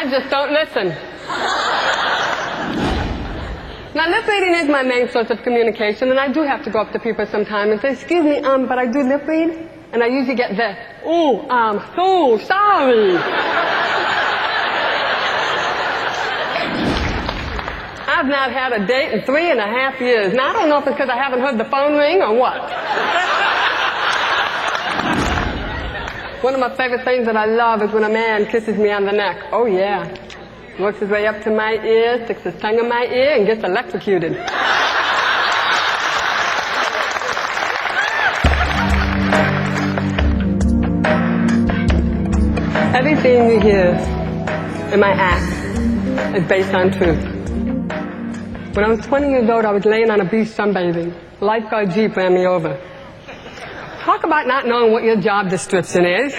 I just don't listen. Now, lip reading is my main source of communication, and I do have to go up to people sometimes and say, excuse me, but I do lip read, and I usually get this, oh, I'm so sorry. I've not had a date in 3.5 years. Now, I don't know if it's because I haven't heard the phone ring or what. One of my favorite things that I love is when a man kisses me on the neck. Oh, yeah. Works his way up to my ear, sticks his tongue in my ear, and gets electrocuted. Everything you hear in my act is based on truth. When I was 20 years old, I was laying on a beach sunbathing. A lifeguard jeep ran me over. Talk about not knowing what your job description is.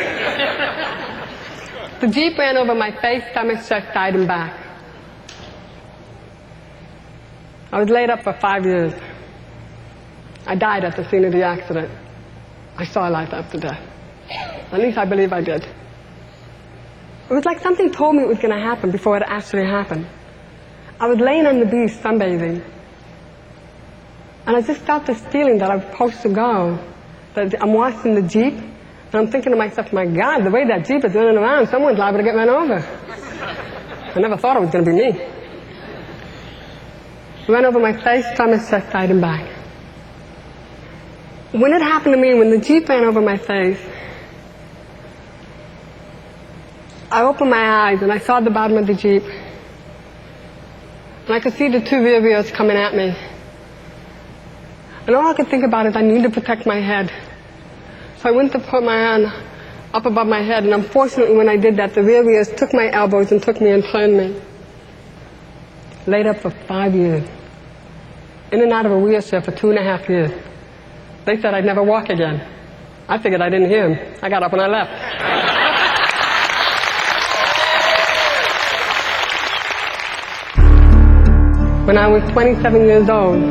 The jeep ran over my face, stomach, chest, side, and back. I was laid up for 5 years. I died at the scene of the accident. I saw life after death. At least I believe I did. It was like something told me it was going to happen before it actually happened. I was laying on the beach sunbathing, and I just felt this feeling that I was supposed to go. That I'm watching the jeep, and I'm thinking to myself, my God, the way that jeep is running around, someone's liable to get run over. I never thought it was going to be me. It ran over my face, stomach, chest, side, and back. When it happened to me, when the jeep ran over my face, I opened my eyes and I saw the bottom of the jeep. And I could see the two rear wheels coming at me. And all I could think about is I need to protect my head. So I went to put my hand up above my head, and unfortunately when I did that, the rear wheels took my elbows and took me and turned me. Laid up for 5 years. In and out of a wheelchair for 2.5 years. They said I'd never walk again. I figured I didn't hear them. I got up and I left. When I was 27 years old,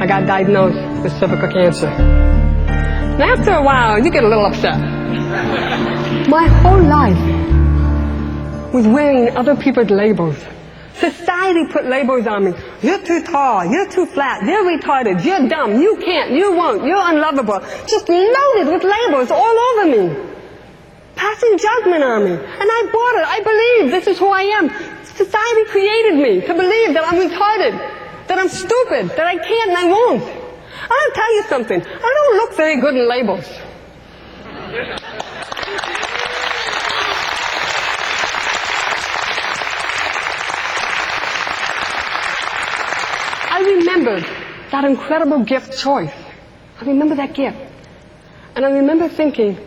I got diagnosed with cervical cancer. And after a while, you get a little upset. My whole life was wearing other people's labels. Society put labels on me. You're too tall, you're too flat, you're retarded, you're dumb, you can't, you won't, you're unlovable. Just loaded with labels all over me. Passing judgment on me. And I bought it. I believe this is who I am. Society created me to believe that I'm retarded, that I'm stupid, that I can't and I won't. I'll tell you something. I don't look very good in labels. I remembered that incredible gift choice. I remember that gift. And I remember thinking,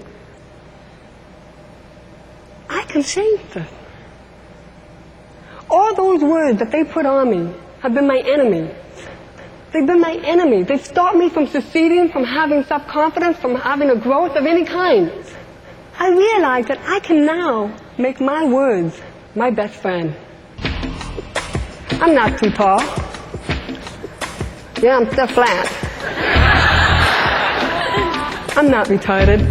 I can change this. All those words that they put on me have been my enemy. They've been my enemy. They've stopped me from succeeding, from having self-confidence, from having a growth of any kind. I realized that I can now make my words my best friend. I'm not too tall. Yeah, I'm still flat. I'm not retarded.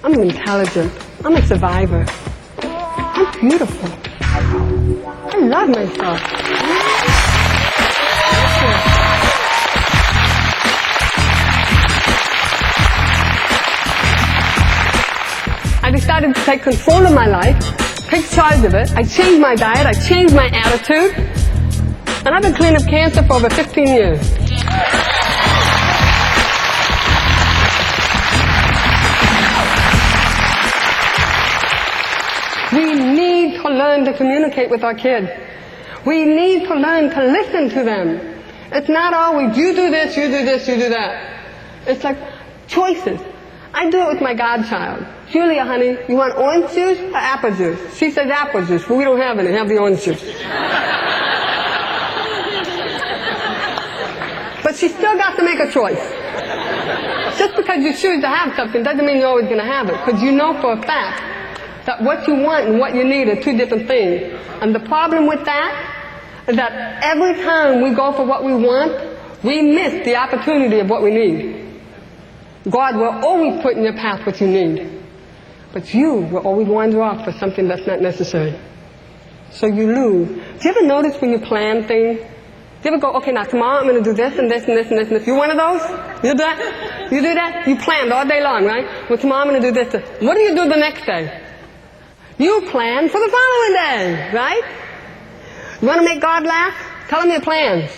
I'm intelligent. I'm a survivor. I'm beautiful. I love myself. I decided to take control of my life, take charge of it. I changed my diet, I changed my attitude, and I've been clean of cancer for over 15 years. We need to learn to communicate with our kids. We need to learn to listen to them. It's not always, you do this, you do this, you do that. It's like choices. I do it with my godchild. Julia, honey, you want orange juice or apple juice? She says apple juice, but we don't have any. Have the orange juice. But she still got to make a choice. Just because you choose to have something doesn't mean you're always going to have it. Because you know for a fact that what you want and what you need are two different things. And the problem with that is that every time we go for what we want, we miss the opportunity of what we need. God will always put in your path what you need. But you will always wander off for something that's not necessary. So you lose. Do you ever notice when you plan things? Do you ever go, okay, now tomorrow I'm going to do this and this and this and this and this. You one of those? You do that? You do that? You planned all day long, right? Well, tomorrow I'm going to do this. What do you do the next day? You plan for the following day, right? You want to make God laugh? Tell him your plans.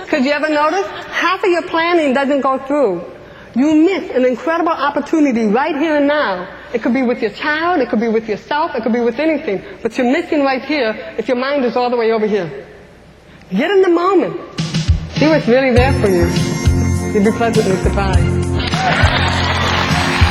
Because you ever notice? Half of your planning doesn't go through. You miss an incredible opportunity right here and now. It could be with your child, it could be with yourself, it could be with anything. But you're missing right here if your mind is all the way over here. Get in the moment. See what's really there for you. You'll be pleasantly surprised.